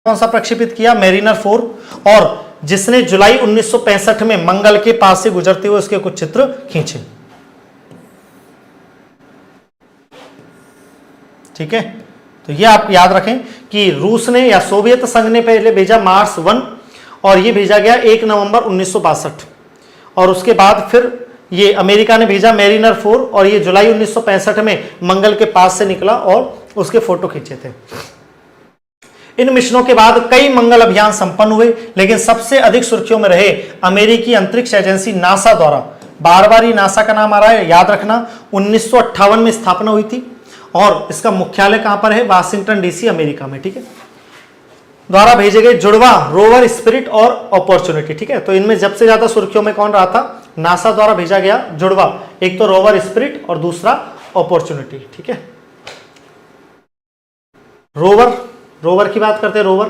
कौन सा प्रक्षेपित किया? मेरिनर 4, और जिसने जुलाई 1965 में मंगल के पास से गुजरते हुए उसके कुछ चित्र खींचे। ठीक है, तो ये आप याद रखें कि रूस ने या सोवियत संघ ने पहले भेजा मार्स 1 और ये भेजा गया 1 नवंबर 1962, और उसके बाद फिर ये अमेरिका ने भेजा मेरिनर 4 और ये जुलाई 1965 में मंगल के पास से निकला और उसके फोटो खींचे थे। इन मिशनों के बाद कई मंगल अभियान संपन्न हुए, लेकिन सबसे अधिक सुर्खियों में रहे अमेरिकी अंतरिक्ष एजेंसी नासा द्वारा, बार बार ही नासा का नाम आ रहा है, याद रखना, 1958 में स्थापना हुई थी और इसका मुख्यालय कहां पर है? वाशिंगटन डीसी, अमेरिका में। ठीक है, द्वारा भेजे गए जुड़वा रोवर स्पिरिट और अपॉर्चुनिटी। ठीक है, तो इनमें सबसे ज्यादा सुर्खियों में कौन रहा था? नासा द्वारा भेजा गया जुड़वा, एक तो रोवर स्पिरिट और दूसरा अपॉर्चुनिटी। ठीक है, रोवर की बात करते हैं। रोवर,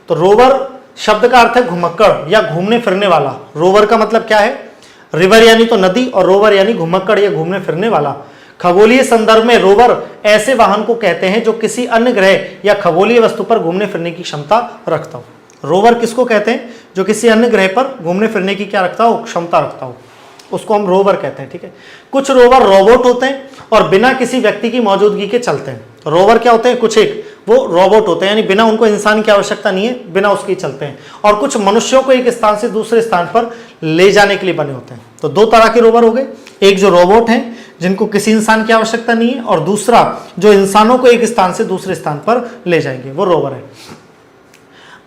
तो रोवर शब्द का अर्थ है घुमक्कड़ या घूमने फिरने वाला। रोवर का मतलब क्या है? रिवर यानी तो नदी, और रोवर यानी घुमक्कड़ या घूमने फिरने वाला। खगोलीय संदर्भ में रोवर ऐसे वाहन को कहते हैं जो किसी अन्य ग्रह या खगोलीय वस्तु पर घूमने फिरने की क्षमता रखता हो। रोवर किसको कहते हैं? जो किसी अन्य ग्रह पर घूमने फिरने की क्या रखता हो? क्षमता रखता हो, उसको हम रोवर कहते हैं। ठीक है, कुछ रोवर रोबोट होते हैं और बिना किसी व्यक्ति की मौजूदगी के चलते हैं। रोवर क्या होते हैं? कुछ एक वो रोबोट होते हैं, यानी बिना उनको इंसान की आवश्यकता नहीं है, बिना उसके चलते हैं। और कुछ मनुष्यों को एक स्थान से दूसरे स्थान पर ले जाने के लिए बने होते हैं। तो दो तरह के रोवर हो गए, एक जो रोबोट हैं जिनको किसी इंसान की आवश्यकता नहीं है, और दूसरा जो इंसानों को एक स्थान से दूसरे स्थान पर ले जाएंगे, वो रोवर है।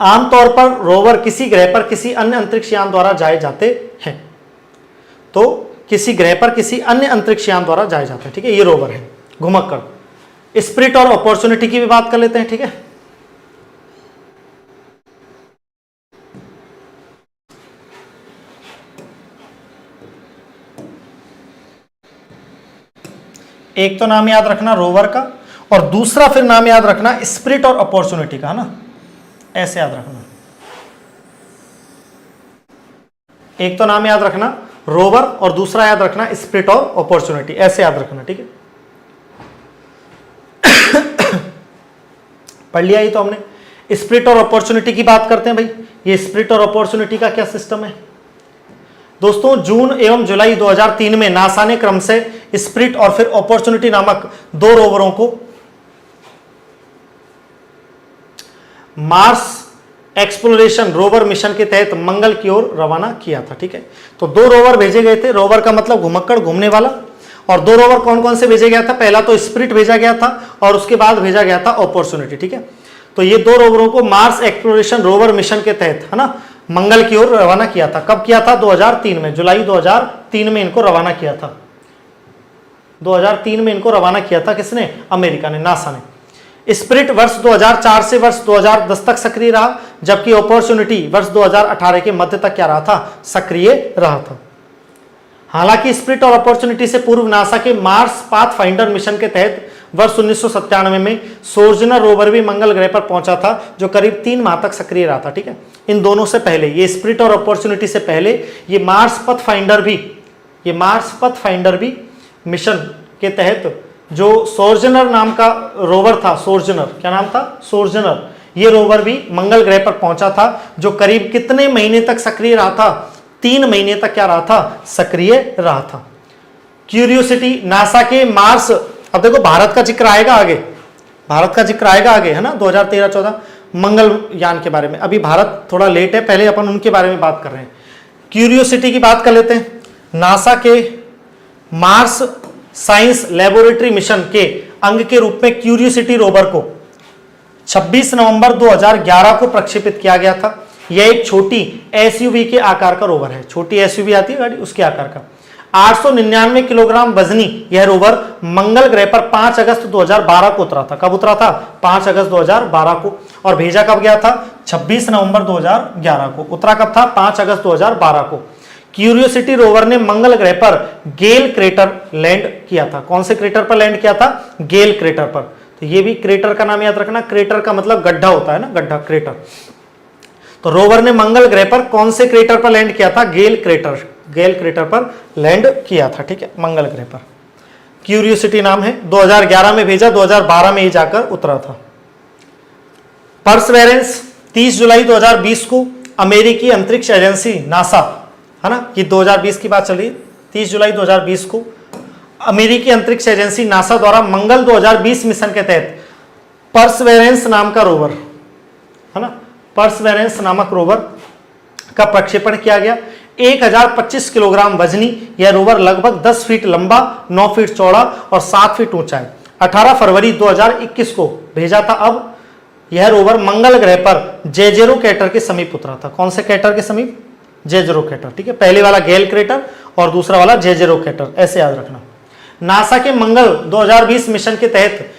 आमतौर पर रोवर किसी ग्रह पर किसी अन्य अंतरिक्ष यान द्वारा जाए जाते हैं। तो किसी ग्रह पर किसी अन्य अंतरिक्ष यान द्वारा जाए जाते हैं। ठीक है, ये रोवर है घुमक्कड़। स्पिरिट और अपॉर्चुनिटी की भी बात कर लेते हैं। ठीक है, एक तो नाम याद रखना रोवर का, और दूसरा फिर नाम याद रखना स्पिरिट और अपॉर्चुनिटी का, है ना, ऐसे याद रखना। एक तो नाम याद रखना रोवर और दूसरा याद रखना स्पिरिट और अपॉर्चुनिटी, ऐसे याद रखना। ठीक है, पढ़ लिया ये तो हमने। स्पिरिट और अपॉर्चुनिटी की बात करते हैं भाई। ये स्पिरिट और अपॉर्चुनिटी का क्या सिस्टम है दोस्तों? जून एवं जुलाई 2003 में नासा ने क्रमशः स्पिरिट और फिर अपॉर्चुनिटी नामक दो रोवरों को मार्स एक्सप्लोरेशन रोवर मिशन के तहत मंगल की ओर रवाना किया था। ठीक है, तो दो रोवर भेजे गए थे। रोवर का मतलब घुमक्कड़, घूमने वाला। और दो रोवर कौन कौन से भेजे गया था? पहला तो स्पिरिट भेजा गया था और उसके बाद भेजा गया था अपॉर्चुनिटी। ठीक है, तो ये दो रोवरों को मार्स एक्सप्लोरेशन रोवर मिशन के तहत, है ना, मंगल की ओर रवाना किया था। कब किया था? 2003 में, जुलाई 2003 में इनको रवाना किया था। 2003 में इनको रवाना किया था किसने? अमेरिका ने, नासा ने। स्पिरिट वर्ष 2004 से वर्ष 2010 तक सक्रिय रहा, जबकि अपॉर्चुनिटी वर्ष 2018 के मध्य तक क्या रहा था? सक्रिय रहा था। हालांकि स्पिरिट और अपॉर्चुनिटी से पूर्व नासा के मार्स पाथफाइंडर मिशन के तहत वर्ष 1997 में सोजर्नर रोवर भी मंगल ग्रह पर पहुंचा था, जो करीब 3 माह तक सक्रिय रहा था। ठीक है, इन दोनों से पहले, ये स्पिरिट और अपॉर्चुनिटी से पहले, ये मार्स पाथफाइंडर भी मिशन के तहत जो सोजर्नर नाम का रोवर था, सोजर्नर, क्या नाम था? सोजर्नर, ये रोवर भी मंगल ग्रह पर पहुंचा था, जो करीब कितने महीने तक सक्रिय रहा था? 3 महीने तक क्या रहा था? सक्रिय रहा था। क्यूरियोसिटी, नासा के मार्स, अब देखो भारत का जिक्र आएगा आगे, है ना, 2013-14 मंगल यान के बारे में। अभी भारत थोड़ा लेट है, पहले अपन उनके बारे में बात कर रहे हैं। क्यूरियोसिटी की बात कर लेते हैं। नासा के मार्स साइंस लेबोरेटरी मिशन के अंग के रूप में क्यूरियोसिटी रोवर को 26 नवंबर 2011 को प्रक्षेपित किया गया था। यह एक छोटी एसयूवी के आकार का रोवर है। छोटी एसयूवी आती है गाड़ी, उसके आकार का। 899 किलोग्राम वजनी यह रोवर मंगल ग्रह पर 5 अगस्त 2012 को उतरा था। कब उतरा था? 5 अगस्त 2012 को। और भेजा कब गया था? 26 नवंबर 2011 को। उतरा कब था? 5 अगस्त 2012 को। क्यूरियोसिटी रोवर ने मंगल ग्रह पर गेल क्रेटर लैंड किया था। कौन से क्रेटर पर लैंड किया था? गेल क्रेटर पर। तो ये भी क्रेटर का नाम याद रखना। क्रेटर का मतलब गड्ढा होता है ना, गड्ढा, क्रेटर। तो रोवर ने मंगल ग्रह पर कौन से क्रेटर पर लैंड किया था? गेल क्रेटर पर लैंड किया था। ठीक है, मंगल ग्रह पर। क्यूरियोसिटी नाम है। 2011 में भेजा, 2012 में ही जाकर उतरा था। परसवेरेंस 30 जुलाई 2020 को अमेरिकी अंतरिक्ष एजेंसी नासा, है ना, ये 2020 की बात चल रही है, 30 जुलाई 2020 को अमेरिकी अंतरिक्ष एजेंसी नासा द्वारा मंगल 2020 मिशन के तहत परसेवरेंस नाम का रोवर, है ना, परसेवरेंस नामक रोवर का प्रक्षेपण किया गया। 1025 किलोग्राम वजनी यह रोवर लगभग 10 फीट लंबा, 9 फीट चौड़ा और 7 फीट ऊंचा है। 18 फरवरी 2021 को भेजा था। अब यह रोवर मंगल ग्रह पर जेजेरो क्रेटर के समीप उतरा था। कौन से क्रेटर के समीप? जेजेरो क्रेटर, ठीक है। पहले वाला गेल क्रेटर और दूसरा वाला जेजेरो क्रेटर, ऐसे याद रखना। नासा के मंगल 2020 मिशन के तहत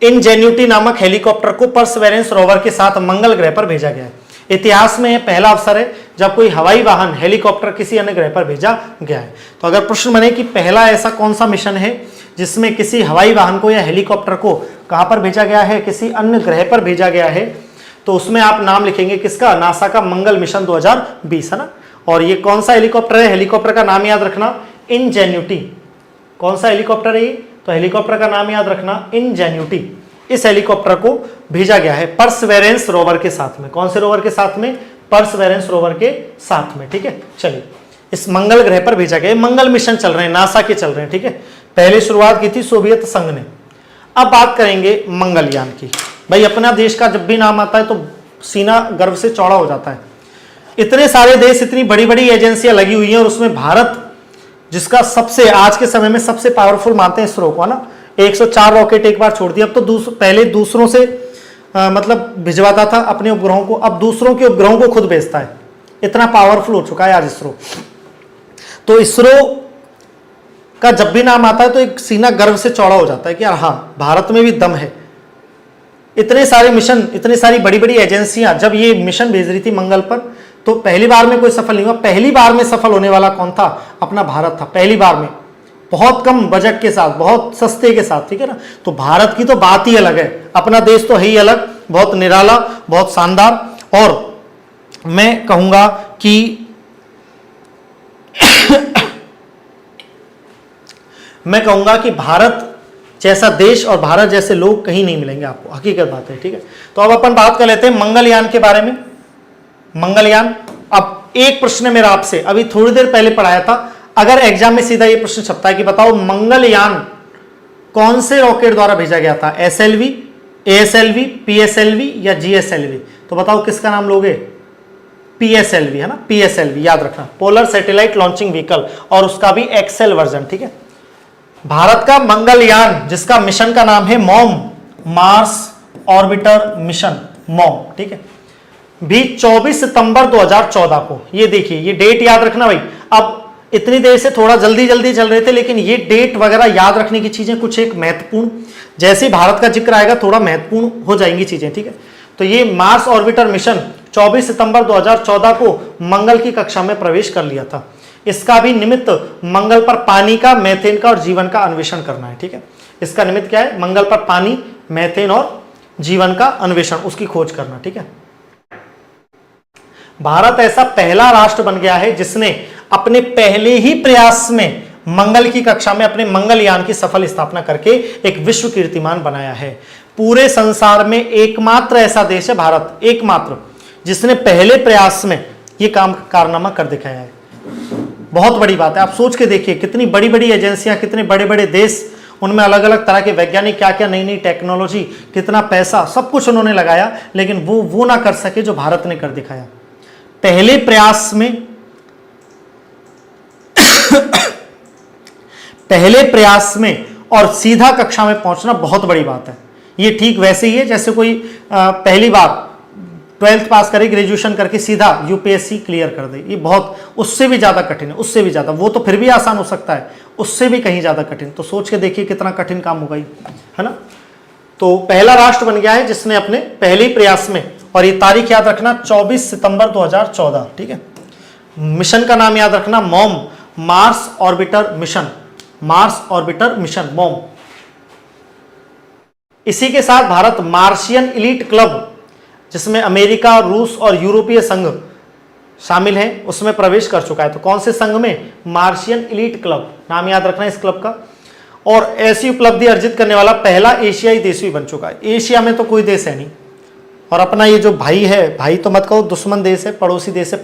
इनजेन्यूटी नामक हेलीकॉप्टर को परसेवरेंस रोवर के साथ मंगल ग्रह पर भेजा गया है। इतिहास में यह पहला अवसर है जब कोई हवाई वाहन हेलीकॉप्टर किसी अन्य ग्रह पर भेजा गया है। तो अगर प्रश्न बने कि पहला ऐसा कौन सा मिशन है जिसमें किसी हवाई वाहन को या हेलीकॉप्टर को कहां पर भेजा गया है, किसी अन्य ग्रह पर भेजा गया है, तो उसमें आप नाम लिखेंगे किसका? नासा का मंगल मिशन 2020, है ना। और ये कौन सा हेलीकॉप्टर है? हेलीकॉप्टर का नाम याद रखना, इनजेन्यूटी। कौन सा हेलीकॉप्टर है ये? तो हेलीकॉप्टर का नाम याद रखना, इनजेन्यूटी। इस हेलीकॉप्टर को भेजा गया है परसेवरेंस रोवर के साथ में। कौन से रोवर के साथ में? परसेवरेंस रोवर के साथ में, ठीक है। चलिए, इस मंगल ग्रह पर भेजा गया। मंगल मिशन चल रहे हैं, नासा के चल रहे हैं, ठीक है। पहले शुरुआत की थी सोवियत संघ ने। अब बात करेंगे मंगलयान की। भाई अपना देश का जब भी नाम आता है तो सीना गर्व से चौड़ा हो जाता है। इतने सारे देश, इतनी बड़ी बड़ी एजेंसियां लगी हुई हैं और उसमें भारत, जिसका सबसे आज के समय में सबसे पावरफुल मानते हैं इसरो को, है ना। 104 रॉकेट एक बार छोड़ दिया। अब तो पहले दूसरों से मतलब भिजवाता था अपने उपग्रहों को, अब दूसरों के उपग्रहों को खुद भेजता है। इतना पावरफुल हो चुका है आज इसरो। तो इसरो का जब भी नाम आता है तो एक सीना गर्व से चौड़ा हो जाता है कि यार हाँ, भारत में भी दम है। इतने सारे मिशन, इतनी सारी बड़ी बड़ी एजेंसियां जब ये मिशन भेज रही थी मंगल पर, तो पहली बार में कोई सफल नहीं हुआ। पहली बार में सफल होने वाला कौन था? अपना भारत था। पहली बार में बहुत कम बजट के साथ, बहुत सस्ते के साथ, ठीक है ना। तो भारत की तो बात ही अलग है। अपना देश तो है ही अलग, बहुत निराला, बहुत शानदार। और मैं कहूंगा कि मैं कहूंगा कि भारत जैसा देश और भारत जैसे लोग कहीं नहीं मिलेंगे आपको, हकीकत बात है, ठीक है। तो अब अपन बात कर लेते हैं मंगलयान के बारे में। मंगलयान, अब एक प्रश्न मेरा आपसे अभी थोड़ी देर पहले पढ़ाया था। अगर एग्जाम में सीधा ये प्रश्न छपता है कि बताओ मंगलयान कौन से रॉकेट द्वारा भेजा गया था? एसएलवी, एएसएलवी, पीएसएलवी या जीएसएलवी? तो बताओ किसका नाम लोगे? पीएसएलवी, है ना, पीएसएलवी याद रखना, पोलर सैटेलाइट लॉन्चिंग व्हीकल, और उसका भी एक्सेल वर्जन, ठीक है। भारत का मंगलयान जिसका मिशन का नाम है mom, Mars orbiter mission, mom, ठीक है, भी 24 सितंबर 2014 को, ये देखिए ये डेट याद रखना भाई। अब इतनी देर से थोड़ा जल्दी जल्दी चल रहे थे, लेकिन ये डेट वगैरह याद रखने की चीजें कुछ एक महत्वपूर्ण, जैसे भारत का जिक्र आएगा थोड़ा महत्वपूर्ण हो जाएंगी चीजें, ठीक है। तो ये मार्स ऑर्बिटर मिशन 24 सितंबर 2014 को मंगल की कक्षा में प्रवेश कर लिया था। इसका भी निमित्त मंगल पर पानी का, मैथेन का और जीवन का अन्वेषण करना है, ठीक है। इसका निमित्त क्या है? मंगल पर पानी, मैथेन और जीवन का अन्वेषण, उसकी खोज करना, ठीक है। भारत ऐसा पहला राष्ट्र बन गया है जिसने अपने पहले ही प्रयास में मंगल की कक्षा में अपने मंगलयान की सफल स्थापना करके एक विश्व कीर्तिमान बनाया है। पूरे संसार में एकमात्र ऐसा देश है भारत, एकमात्र, जिसने पहले प्रयास में यह काम कारनामा कर दिखाया है। बहुत बड़ी बात है। आप सोच के देखिए कितनी बड़ी बड़ी एजेंसियां, कितने बड़े बड़े देश, उनमें अलग अलग तरह के वैज्ञानिक, क्या क्या नई नई टेक्नोलॉजी, कितना पैसा, सब कुछ उन्होंने लगाया, लेकिन वो ना कर सके जो भारत ने कर दिखाया पहले प्रयास में। पहले प्रयास में और सीधा कक्षा में पहुंचना बहुत बड़ी बात है। ये ठीक वैसे ही है जैसे कोई पहली बार 12th पास करे, ग्रेजुएशन करके सीधा यूपीएससी क्लियर कर दे। ये बहुत, उससे भी ज्यादा कठिन है, उससे भी ज्यादा। वो तो फिर भी आसान हो सकता है, उससे भी कहीं ज्यादा कठिन। तो सोच के देखिए कितना कठिन काम होगा, है ना। तो पहला राष्ट्र बन गया है जिसने अपने पहले प्रयास में, और ये तारीख याद रखना 24 सितंबर 2014, ठीक है। मिशन का नाम याद रखना mom, Mars orbiter mission, Mars orbiter mission, mom. इसी के साथ भारत मार्शियन इलीट क्लब, जिसमें अमेरिका, रूस और यूरोपीय संघ शामिल हैं, उसमें प्रवेश कर चुका है। तो कौन से संघ में? मार्शियन इलीट क्लब, नाम याद रखना इस क्लब का। और ऐसी उपलब्धि अर्जित करने वाला पहला एशियाई देश भी बन चुका है। एशिया में तो कोई देश है नहीं, और अपना ये जो भाई है, भाई तो मत कहो, दुश्मन देश है, पड़ोसी देश है,